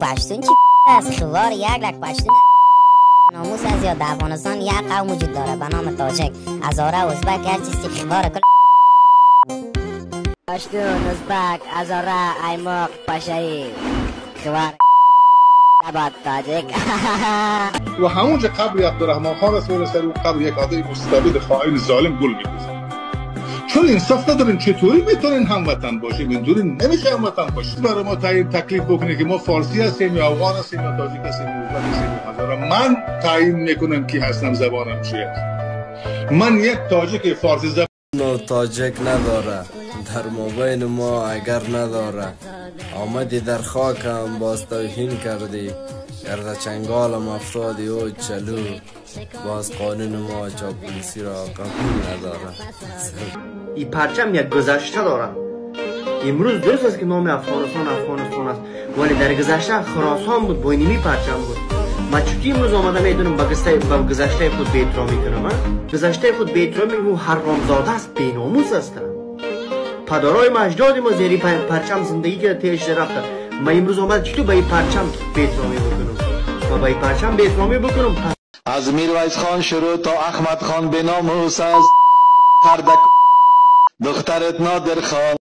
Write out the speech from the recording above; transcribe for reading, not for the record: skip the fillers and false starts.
پشتون چی است؟ خوار یک لک پشتون ناموس از یا در افغانستان یک قوم وجود داره به نام تاجک، هزاره، ازبک، هر چیز که خوار کل پشتون، ازبک، هزاره، ایماق، پشایی، خوار نباد تاجک. و همونجا قبر عبدالرحمن خان است میرسه و قبر یک آدم مستبد خائن ظالم گل می‌ریزه. چون انصاف ندارین چطوری میتونین هموطن باشیم؟ اینطوری نمیشه هموطن باشیم. برای ما تعیین تکلیف بکنه که ما فارسی هستیم یا افغان هستیم یا تاجیک هستیم یا ازبک هستیم یا هزاره. من تعیین میکنم کی هستم، زبانم چیه. من یک تاجیک فارسی زبان تاجک نداره، در مابین ما اگر نداره، آمدی در خاکم باز توهین کردی، گرد چنگالم افتادی او چلو، باز قانون ما چاپلوسی را قبول نداره. این پرچم یک گذشته داره. امروز درست است که نام افغانستان است، ولی در گذشته خراسان بود، با اینمی پرچم بود. من چطوری امروز آمده میدونم با گذشته خود بی احترامی کنم؟ گذشته خود بی احترامی او حرامزاده است، بیناموس است. پدرای ما اجداد ما زیر پرچم زندگی کرده تیش رفته. من امروز آمده چطور به این پرچم بی احترامی بکنم؟ و به این پرچم بی احترامی بکنم. از میرویس خان شروع تا احمد خان بیناموس است. دخترت نادر خان